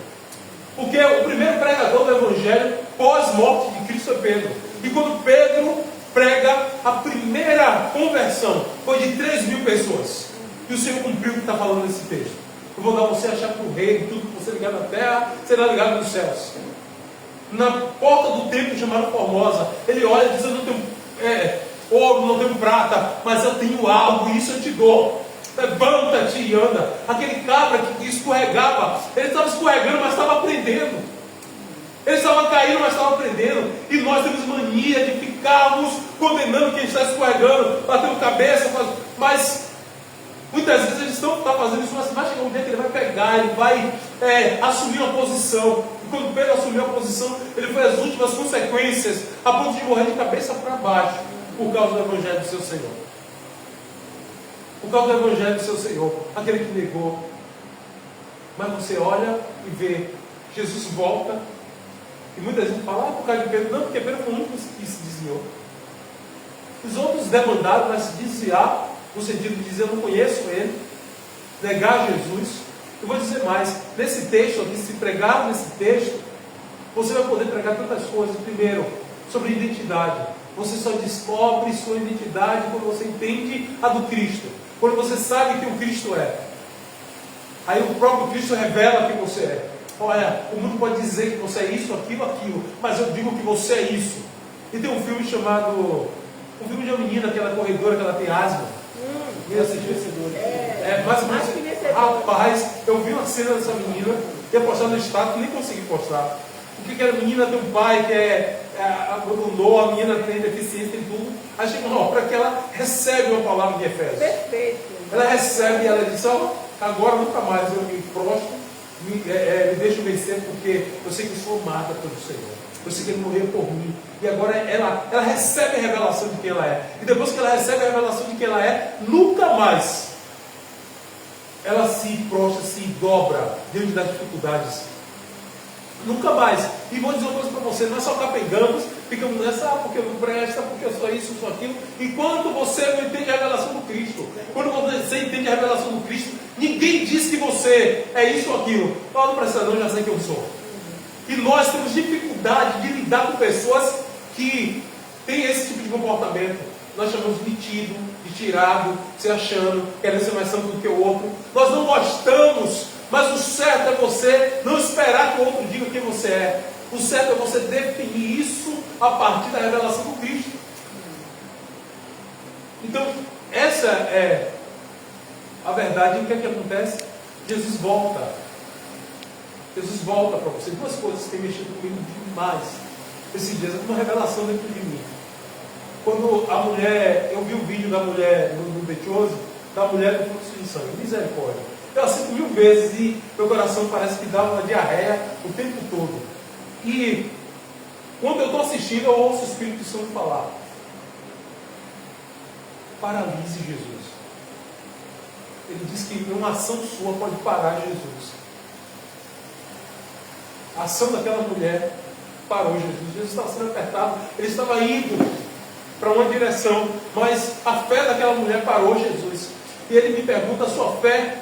Porque o primeiro pregador do Evangelho pós-morte de Cristo é Pedro. E quando Pedro prega, a primeira conversão foi de 3.000 pessoas. E o Senhor cumpriu o que está falando nesse texto. Eu vou dar a você a chave do reino. Tudo que você ligar na terra será ligado nos céus. Na porta do templo chamado Formosa, ele olha e diz: eu não tenho ouro, não tenho prata, mas eu tenho algo, e isso eu te dou. Levanta-te e anda. Aquele cabra que escorregava, ele estava escorregando, mas estava aprendendo. Ele estava caindo, mas estava aprendendo. E nós temos mania de ficarmos condenando quem está escorregando, batendo cabeça, mas muitas vezes eles estão fazendo isso, mas vai chegar um dia que ele vai pegar, ele vai assumir uma posição. E quando Pedro assumiu a posição, ele foi às últimas consequências, a ponto de morrer de cabeça para baixo, por causa do Evangelho do seu Senhor. Por causa do Evangelho do seu Senhor, aquele que negou. Mas você olha e vê, Jesus volta, e muitas vezes fala: por causa de Pedro. Não, porque Pedro foi o único que se desviou. Os outros demandaram, mas se desviar, no sentido de dizer: eu não conheço ele, negar Jesus. Eu vou dizer mais, nesse texto aqui, se pregar nesse texto, você vai poder pregar tantas coisas. Primeiro, sobre identidade. Você só descobre sua identidade quando você entende a do Cristo. Quando você sabe quem o Cristo é. Aí o próprio Cristo revela quem você é. Olha, o mundo pode dizer que você é isso, aquilo, mas eu digo que você é isso. E tem um filme chamado... Um filme de uma menina, aquela corredora, que ela tem asma. Mais ou menos. Rapaz, eu vi uma cena dessa menina, ia postar no status, nem consegui postar. Porque aquela menina tem um pai que abandonou, a menina tem deficiência em tudo. Aí chega uma hora que ela recebe uma palavra de Efésios. Perfeito. Ela recebe e ela diz, agora nunca mais eu me prostro, me deixo vencer, porque eu sei que eu sou amada pelo Senhor. Eu sei que Ele morreu por mim. E agora ela recebe a revelação de quem ela é. E depois que ela recebe a revelação de quem ela é, nunca mais ela se prostra, se dobra diante das dificuldades. Nunca mais. E vou dizer uma coisa para você, não é só capengamos, ficamos nessa, porque eu não presta, porque eu sou isso, eu sou aquilo. Enquanto você não entende a revelação do Cristo, quando você entende a revelação do Cristo, ninguém diz que você é isso ou aquilo. Não precisa não, já sei quem eu sou. E nós temos dificuldade de lidar com pessoas que têm esse tipo de comportamento. Nós chamamos de metido, de tirado, se achando, querendo ser mais santo do que o outro. Nós não gostamos, mas o certo é você não esperar que o outro diga quem você é. O certo é você definir isso a partir da revelação do Cristo. Então, essa é a verdade. E o que é que acontece? Jesus volta. Jesus volta para você. Duas coisas que têm mexido comigo demais esses dias. Uma revelação dentro de mim. Quando a mulher, eu vi o vídeo da mulher no Betioso, da mulher com fluxo de sangue. Misericórdia. Eu assisto 1000 vezes e meu coração parece que dá uma diarreia o tempo todo. E quando eu estou assistindo, eu ouço o Espírito Santo falar: paralise Jesus. Ele diz que uma ação sua pode parar Jesus. A ação daquela mulher parou Jesus. Jesus estava sendo apertado, ele estava indo para uma direção, mas a fé daquela mulher parou Jesus. E ele me pergunta: a sua fé,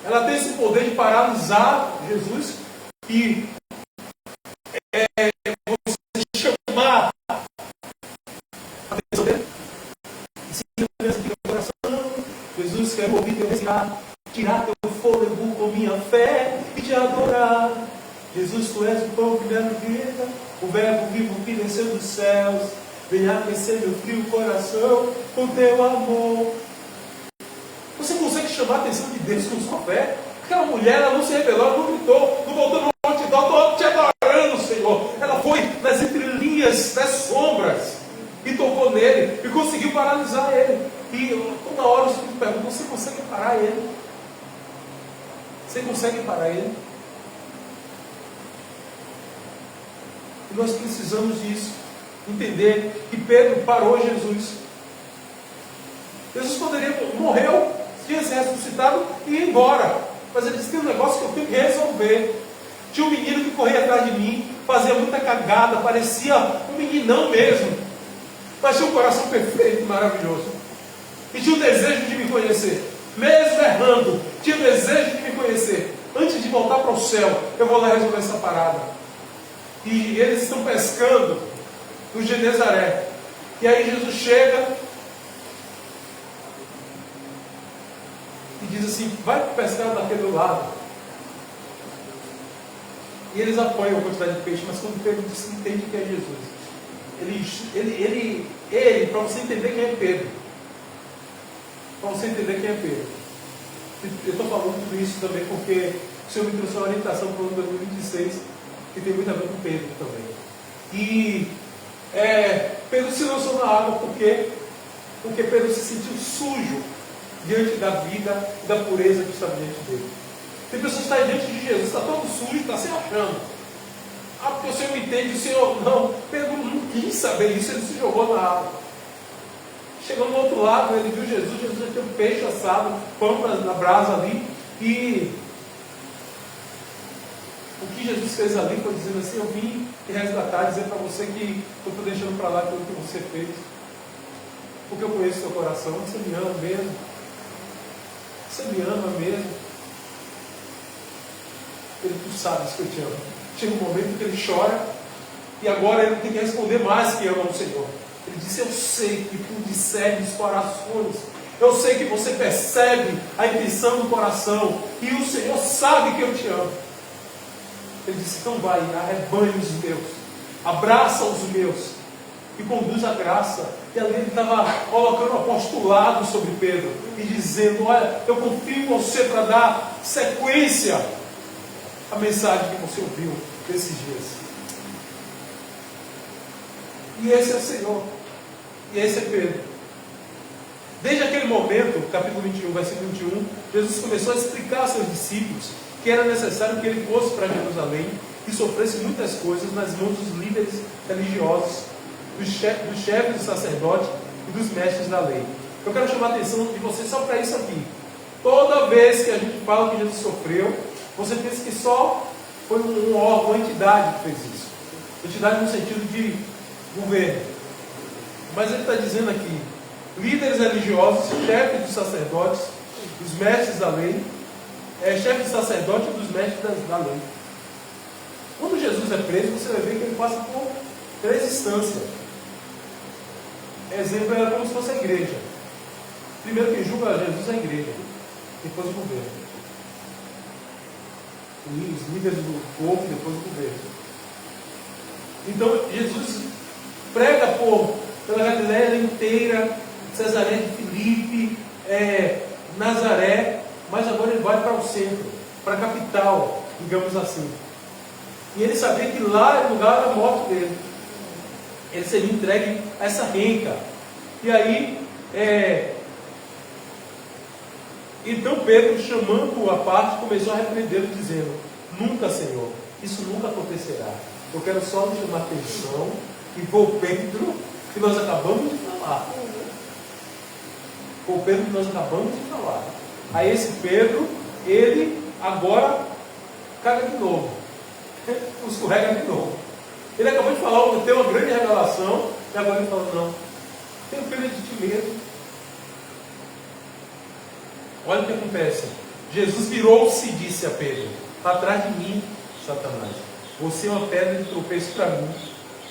ela tem esse poder de paralisar Jesus e você chamar a atenção dele? Jesus quer ouvir teu respirar, tirar teu fôlego com minha fé e te adorar. Jesus, tu és o pão que me dá vida, o verbo vivo que desceu dos céus. Venha aquecer meu frio coração com teu amor. Você consegue chamar a atenção de Deus com sua fé? Aquela mulher, ela não se rebelou, ela não gritou, não voltou no monte, estou te adorando, Senhor. Ela foi nas entrelinhas das sombras e tocou nele e conseguiu paralisar ele. E toda hora o Espírito pergunta: você consegue parar ele? Você consegue parar ele? E nós precisamos disso. Entender que Pedro parou Jesus. Jesus poderia, morreu, tinha se ressuscitado e ir embora. Mas ele disse: tem um negócio que eu tenho que resolver. Tinha um menino que corria atrás de mim, fazia muita cagada, parecia um meninão mesmo, mas tinha um coração perfeito, maravilhoso. E tinha o desejo de me conhecer. Mesmo errando, tinha o desejo de me conhecer. Antes de voltar para o céu, eu vou lá resolver essa parada. E eles estão pescando no Genezaré. E aí Jesus chega e diz assim: vai pescar daquele lado. E eles apoiam a quantidade de peixe, mas quando Pedro diz, entende que é Jesus. Ele, para você entender quem é Pedro. Para você entender quem é Pedro. Eu estou falando tudo isso também porque o Senhor me trouxe uma orientação para o ano 2026, que tem muito a ver com Pedro também. E Pedro se lançou na água porque Pedro se sentiu sujo diante da vida e da pureza que estava diante dele. Tem pessoas que estão diante de Jesus, está todo sujo, está se achando. Porque o Senhor me entende, o Senhor não. Pedro não quis saber isso, ele se jogou na água. Chegou no outro lado, ele viu Jesus já tinha um peixe assado, pão na brasa ali, e o que Jesus fez ali foi dizendo assim: eu vim te resgatar, dizer para você que eu estou deixando para lá aquilo que você fez, porque eu conheço teu coração, você me ama mesmo, você me ama mesmo. Ele, tu sabes que eu te amo. Chega um momento que ele chora, e agora ele tem que responder mais que ama o Senhor. Ele disse: eu sei que tu discernes corações. Eu sei que você percebe a intenção do coração. E o Senhor sabe que eu te amo. Ele disse, então vai, arrebanha os meus. Abraça os meus. E conduz a graça. E ali ele estava colocando um apostolado sobre Pedro. E dizendo, olha, eu confio em você para dar sequência à mensagem que você ouviu nesses dias. E esse é o Senhor. E esse é Pedro. Desde aquele momento, capítulo 21, versículo 21, Jesus começou a explicar aos seus discípulos que era necessário que ele fosse para Jerusalém e sofresse muitas coisas nas mãos dos líderes religiosos, dos chefes dos sacerdotes e dos mestres da lei. Eu quero chamar a atenção de vocês só para isso aqui. Toda vez que a gente fala que Jesus sofreu, você pensa que só foi um órgão, uma entidade que fez isso. Entidade no sentido de governo. Mas ele está dizendo aqui, líderes religiosos, chefes dos sacerdotes, os mestres da lei, chefes dos sacerdotes e dos mestres da lei. Quando Jesus é preso, você vai ver que ele passa por 3 instâncias. Exemplo, era como se fosse a igreja. Primeiro quem julga Jesus é a igreja, depois o governo. Os líderes do povo, depois o governo. Então, Jesus prega pela Galileia inteira, Cesareia de Filipe, Nazaré, mas agora ele vai para o centro, para a capital, digamos assim. E ele sabia que lá era o lugar da morte dele. Ele seria entregue a essa renca. E aí, então Pedro, chamando-o à parte, começou a repreendê-lo, dizendo, nunca, Senhor, isso nunca acontecerá. Eu quero só lhe chamar a atenção e foi o Pedro que nós acabamos de falar. Foi o Pedro que nós acabamos de falar. Aí esse Pedro, ele agora caga de novo. Escorrega de novo. Ele acabou de falar, tem uma grande revelação, e agora ele fala, não, tenho pena de ti mesmo. Olha o que acontece. Jesus virou-se e disse a Pedro, para trás de mim, Satanás, você é uma pedra de tropeço para mim,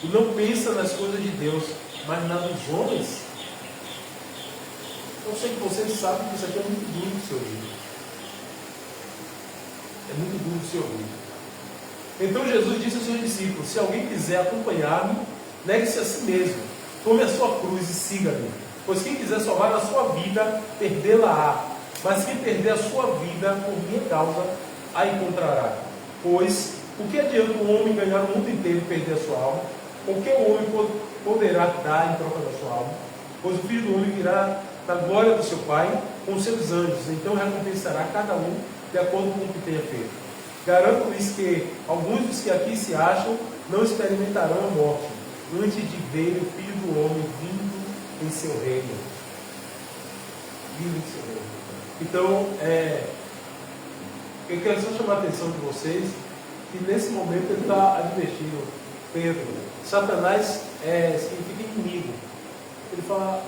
e não pensa nas coisas de Deus, mas nas dos homens. Eu sei que vocês sabem que isso aqui é muito duro de se ouvir. É muito duro de se ouvir. Então Jesus disse aos seus discípulos, se alguém quiser acompanhar-me, negue-se a si mesmo, tome a sua cruz e siga-me. Pois quem quiser salvar a sua vida, perdê-la-á. Mas quem perder a sua vida por minha causa, a encontrará. Pois, o que adianta o homem ganhar o mundo inteiro e perder a sua alma? O que o homem poderá dar em troca da sua alma? Pois o Filho do Homem virá na glória do seu Pai com os seus anjos, então recompensará cada um de acordo com o que tenha feito. Garanto-lhes que alguns dos que aqui se acham não experimentarão a morte, antes de ver o Filho do Homem vindo em seu reino. Vindo em seu reino. Então, eu quero só chamar a atenção de vocês que nesse momento ele está advertindo Pedro. Satanás significa inimigo. Ele fala,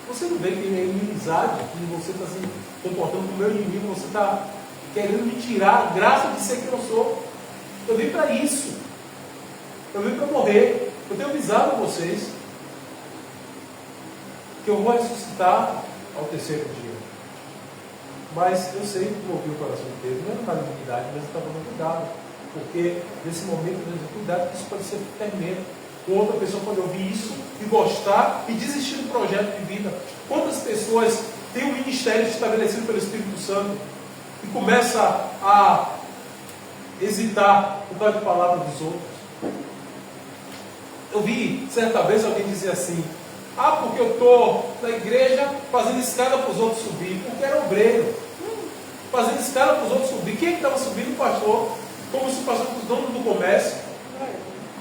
você não vê que é inimizade, que você está se comportando como meu inimigo, você está querendo me tirar a graça de ser quem eu sou. Eu vim para isso. Eu vim para morrer. Eu tenho avisado vocês que eu vou ressuscitar ao terceiro dia. Mas eu sei que movi o coração de Pedro, não é malignidade, mas está dando cuidado. Porque nesse momento eu tenho cuidado, que isso pode ser fermento. Outra pessoa pode ouvir isso e gostar e desistir do projeto de vida. Quantas pessoas têm um ministério estabelecido pelo Espírito Santo e começa a hesitar por causa de palavras dos outros? Eu vi certa vez alguém dizer assim, porque eu estou na igreja fazendo escada para os outros subir, porque era obreiro, fazendo escada para os outros subir. Quem é que estava subindo? O pastor, como se o pastor fosse dono do comércio.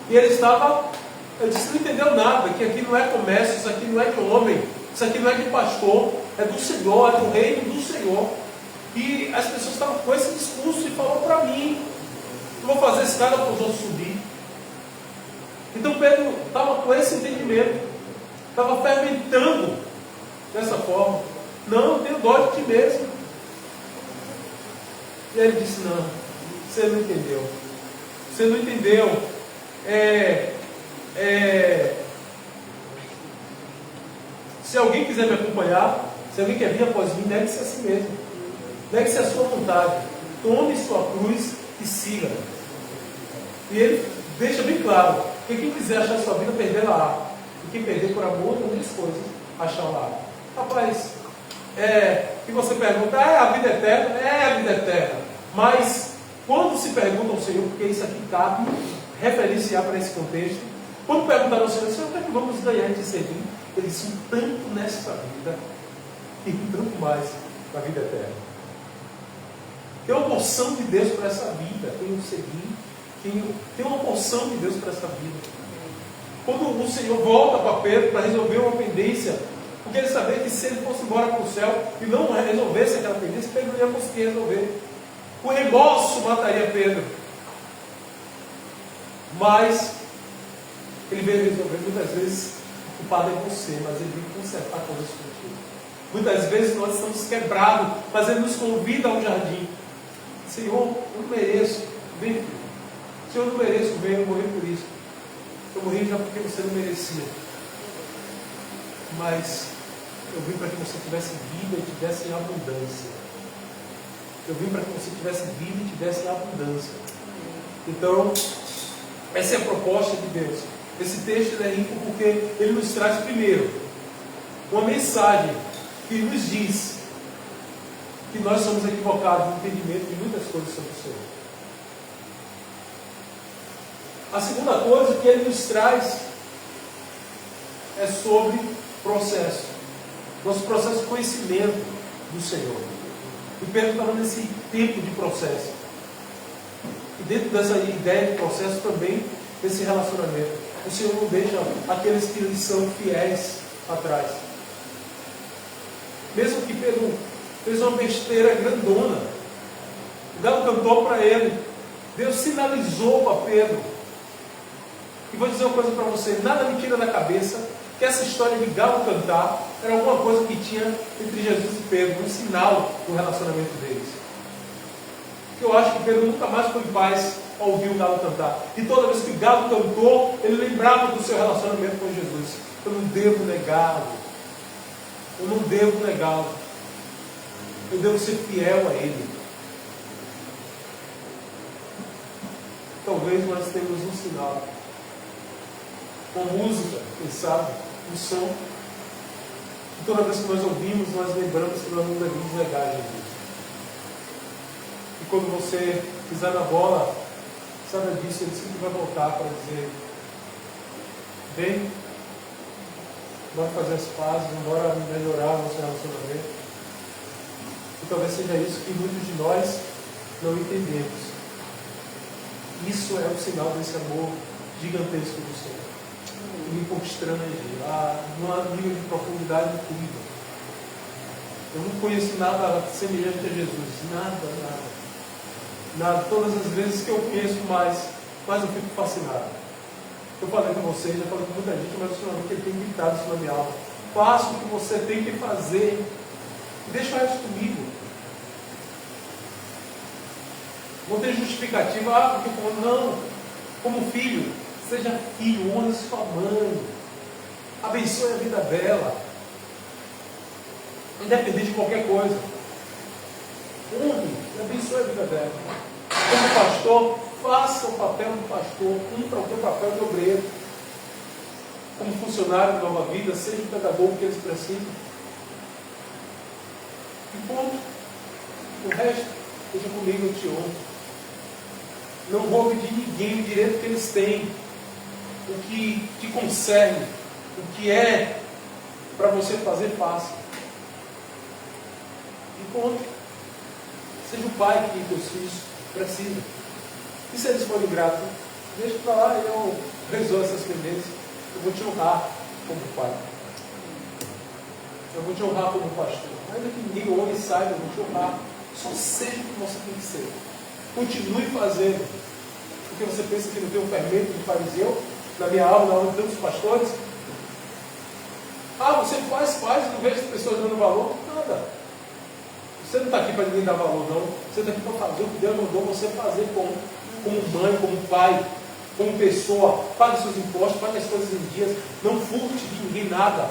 E ele estava, eu disse, não entendeu nada, que aqui não é comércio, isso aqui não é de homem, isso aqui não é de pastor, é do Senhor, é do reino do Senhor. E as pessoas estavam com esse discurso e falou para mim, eu vou fazer escada para os outros subir. Então Pedro estava com esse entendimento, estava fermentando dessa forma. Não, tenho dó de ti mesmo. E aí ele disse, não, você não entendeu. Você não entendeu. Se alguém quiser me acompanhar, Se alguém quer vir após mim, negue-se a si mesmo. Negue-se a sua vontade. Tome sua cruz e siga. E ele deixa bem claro que quem quiser achar sua vida, perder-la. E quem perder por amor de outras coisas, achar-la. Rapaz, que você pergunta, é a vida eterna? É a vida eterna. Mas, quando se pergunta ao Senhor, porque isso aqui cabe referenciar para esse contexto, quando perguntaram ao Senhor, o que é que vamos ganhar de servir? Ele disse, um tanto nessa vida e um tanto mais na vida eterna. Tem uma porção de Deus para essa vida. Tem o seguir, tem uma porção de Deus para essa vida. Quando o Senhor volta para Pedro para resolver uma pendência, porque ele sabia que se ele fosse embora para o céu e não resolvesse aquela pendência, Pedro não ia conseguir resolver. O remorso mataria Pedro. Mas ele veio resolver. Muitas vezes o culpado é você, mas ele vem consertar coisas contigo. Muitas vezes nós estamos quebrados, mas ele nos convida a um jardim. Senhor, eu não mereço. Vem, filho. Senhor, eu não mereço. Vem, eu morri por isso. Eu morri já porque você não merecia. Mas eu vim para que você tivesse vida e tivesse em abundância. Eu vim para que você tivesse vida e tivesse em abundância. Então, essa é a proposta de Deus. Esse texto é rico porque ele nos traz primeiro uma mensagem que nos diz que nós somos equivocados no entendimento de muitas coisas sobre o Senhor. A segunda coisa que ele nos traz é sobre processo. Nosso processo de conhecimento do Senhor. E Pedro estava nesse tempo de processo. E dentro dessa ideia de processo também, esse relacionamento. O Senhor não deixa aqueles que lhe são fiéis atrás. Mesmo que Pedro fez uma besteira grandona, Deus cantou para ele, Deus sinalizou para Pedro. E vou dizer uma coisa para você, nada me tira da cabeça que essa história de galo cantar era alguma coisa que tinha entre Jesus e Pedro, um sinal do relacionamento deles. Eu acho que Pedro nunca mais foi em paz ao ouvir o galo cantar. E toda vez que o galo cantou, ele lembrava do seu relacionamento com Jesus. Eu não devo negá-lo. Eu não devo negá-lo. Eu devo ser fiel a Ele. Talvez nós tenhamos um sinal. Com música, quem sabe, um som. E toda vez que nós ouvimos, nós lembramos que nós não devemos negar Jesus. E quando você pisar na bola, saiba disso, ele sempre vai voltar para dizer: vem, bora fazer as pazes, bora melhorar o nosso relacionamento. E talvez seja isso que muitos de nós não entendemos. Isso é o sinal desse amor gigantesco do Senhor. Me constrange, num nível de profundidade incrível. Eu não conheço nada semelhante a Jesus. Nada. Todas as vezes que eu conheço mais eu fico fascinado. Eu falei com vocês, já falei com muita gente, mas o Senhor que ele tem gritado isso na minha alma. Faça o que você tem que fazer. Deixa o resto comigo. Não tem justificativa, porque não. Como filho, seja filho, honre sua mãe. Abençoe a vida dela. Independente de qualquer coisa. Honre e abençoe a vida dela. Como pastor, faça o papel do pastor, cumpra o teu papel de obreiro. Como funcionário de Nova Vida, seja o pedagogo que eles precisam. E ponto. O resto, seja comigo, eu te honro. Não roube de ninguém o direito que eles têm, o que te concerne, o que é para você fazer, faça. E ponto. Seja o pai que teus filhos precisam. E se eles forem gratos, deixa para lá e eu resolvo essas pendências. Eu vou te honrar como pai. Eu vou te honrar como pastor. Ainda que ninguém ouve e saiba, eu vou te honrar. Só seja o que você tem que ser. Continue fazendo. Porque você pensa que não tem um fermento de fariseu na minha aula, na aula de tantos pastores? Você faz, não vejo as pessoas dando valor. Nada. Você não está aqui para ninguém dar valor, não. Você está aqui para fazer o que Deus mandou você fazer como mãe, como pai, como pessoa. Pague seus impostos, pague as coisas em dias. Não furte de ninguém nada.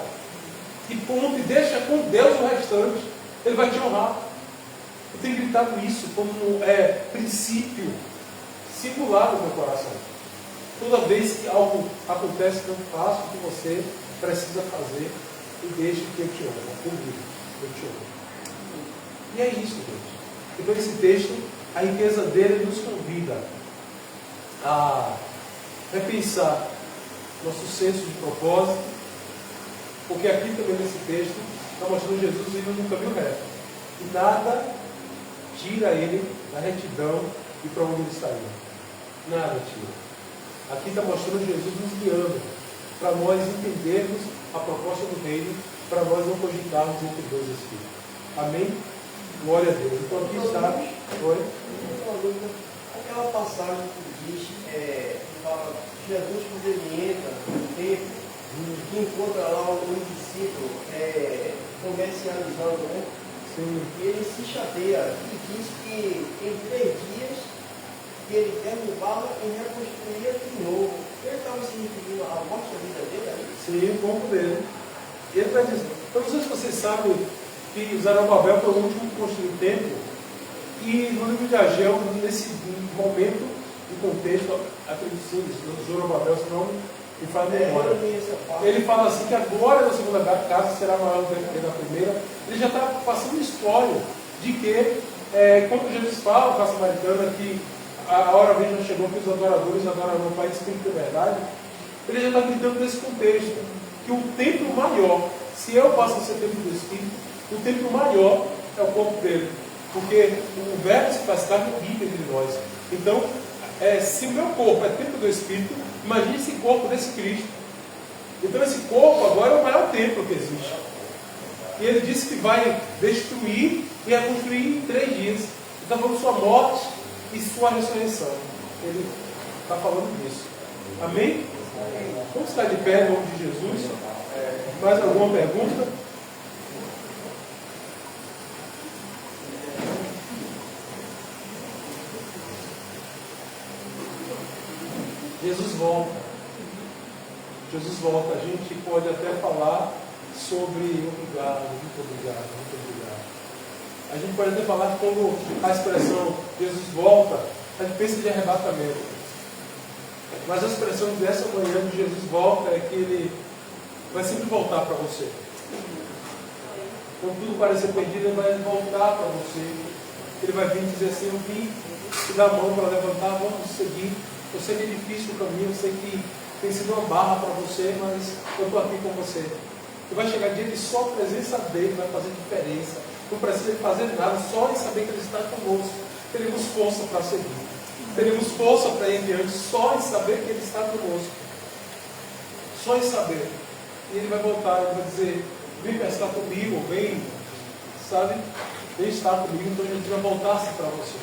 e ponto, e deixa com Deus o restante. Ele vai te honrar. Eu tenho gritado isso como princípio singular no meu coração. Toda vez que algo acontece, não faça o que você precisa fazer e deixe que eu te honre. Comigo, eu te honro. E é isso, gente. Então esse texto, a riqueza dele nos convida a repensar nosso senso de propósito, porque aqui também nesse texto está mostrando Jesus indo no caminho reto. E nada tira ele da retidão e para onde ele está indo. Nada tira. Aqui está mostrando Jesus nos guiando, para nós entendermos a proposta do reino, para nós não cogitarmos entre dois espíritos. Amém? Glória a Deus. Então aqui está. Oi? Aquela passagem que diz, que fala, Jesus quando ele entra no templo, que encontra lá um discípulo comercializando, né? Sim. E ele se chateia e diz que em 3 dias que ele derrubava e reconstruía de novo. Ele estava se referindo à morte da vida dele aí? Sim, o corpo dele. E ele vai dizer, eu não sei se vocês sabem que Zorobabel foi o último que construiu o templo. E no livro de Ageu, nesse momento, no contexto, acredito sim, Zorobabel, esse nome, e faz memória. Ele fala assim que a glória da segunda casa será maior do que da primeira. Ele já está passando história de que, quando Jesus fala para a samaritana que a hora vem já chegou que os adoradores adorarão o Pai de Espírito de verdade, ele já está gritando nesse contexto, que o templo maior, se eu passo a ser templo do Espírito, o templo maior é o corpo dele, porque o verbo se faz carne e vive entre nós. Então, se o meu corpo é templo do Espírito, imagine esse corpo desse Cristo. Então esse corpo agora é o maior templo que existe. E ele disse que vai destruir e reconstruir em 3 dias. Ele está falando sua morte e sua ressurreição. Ele está falando disso. Amém? Vamos ficar de pé em nome de Jesus. Mais alguma pergunta? Jesus volta. Jesus volta. A gente pode até falar sobre obrigado, muito obrigado, muito obrigado. A gente pode até falar como a expressão Jesus volta, a gente pensa de arrebatamento. Mas a expressão dessa manhã de Jesus volta é que ele vai sempre voltar para você. Quando tudo parecer perdido, ele vai voltar para você. Ele vai vir dizer assim, eu vim te dar a mão para levantar, vamos seguir. Eu sei que é difícil o caminho, eu sei que tem sido uma barra para você, mas eu estou aqui com você. E vai chegar dia que só a presença dele vai fazer diferença. Não precisa fazer nada, só em saber que ele está conosco. Teremos força para seguir. Teremos força para ir adiante, só em saber que ele está conosco. Só em saber. E ele vai voltar, ele vai dizer, vem pescar comigo, vem, sabe? Vem estar comigo, então ele vai voltar-se para você.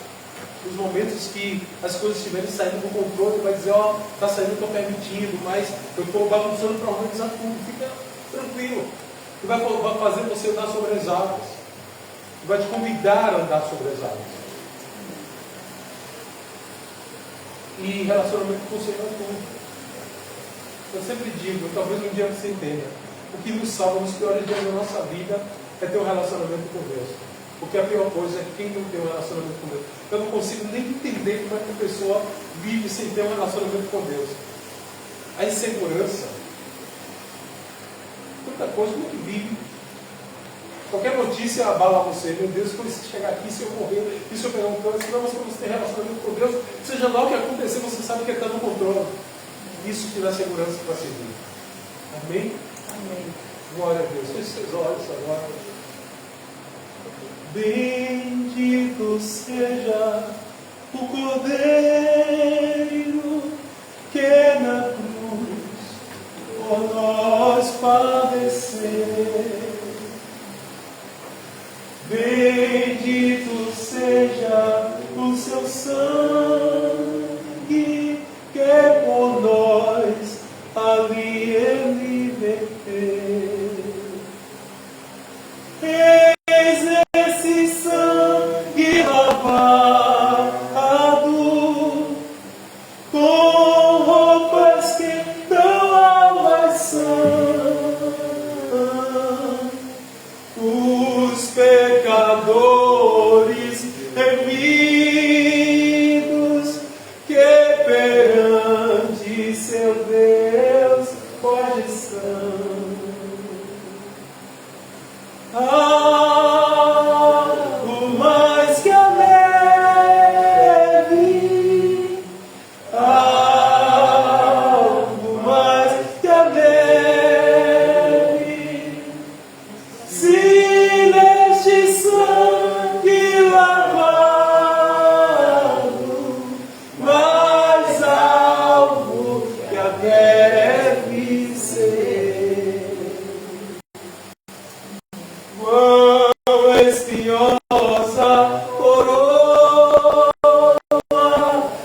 Nos momentos que as coisas estiverem saindo do controle, ele vai dizer, está saindo, eu estou permitindo, mas eu estou bagunçando para organizar tudo, fica tranquilo. Ele vai fazer você andar sobre as águas. Ele vai te convidar a andar sobre as águas. E relacionamento com o Senhor é tudo. Eu sempre digo, talvez um dia você entenda, o que nos salva nos piores dias da nossa vida é ter um relacionamento com Deus. Porque a pior coisa é quem não tem um relacionamento com Deus. Eu não consigo nem entender como é que a pessoa vive sem ter um relacionamento com Deus. A insegurança, tanta coisa, como é que vive? Qualquer notícia abala você. Meu Deus, quando você chegar aqui, se eu morrer, e se eu pegar um câncer, não, mas quando você tem relacionamento com Deus, seja lá o que acontecer, você sabe que Ele está no controle. Isso te dá segurança para seguir. Amém? Amém. Glória a Deus. Feche seus olhos agora. Bendito seja o Cordeiro que na cruz por nós padeceu. Bendito seja o seu sangue que por nós ali ele verteu. Eis esse sangue lavado escolhidos que perante seu Deus hoje estão. Algo mais que a neve, algo mais que a neve, se neste sangue lavado, mais alvo que a neve ser. Quão espinhosa coroa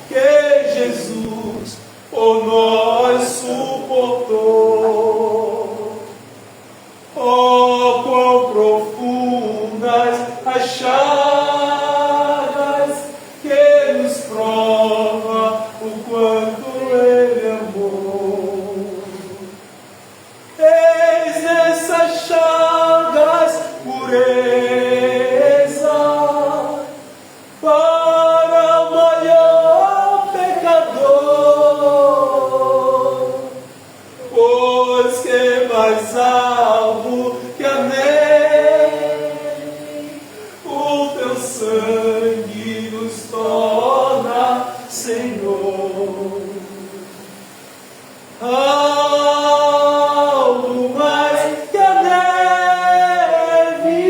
que Jesus por nós suportou. Oh, quão profundas as chagas que nos prova o quanto Ele amou. Eis nessas chagas pureza para o maior pecador, pois que mais alvo que a neve, o teu sangue nos torna Senhor. Algo mais que a neve,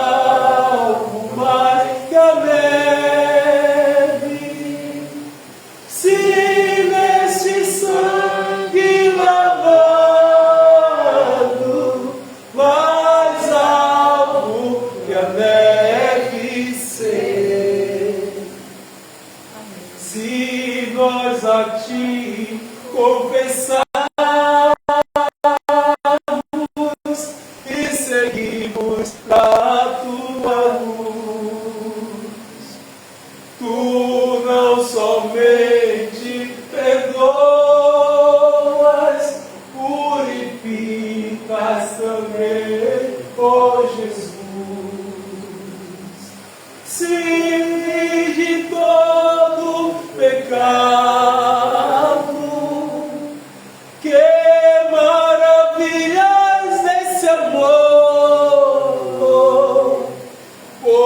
algo mais que a neve, se neste sangue lavado, mais alvo que a neve ser. Se nós a ti confessarmos e seguimos a tua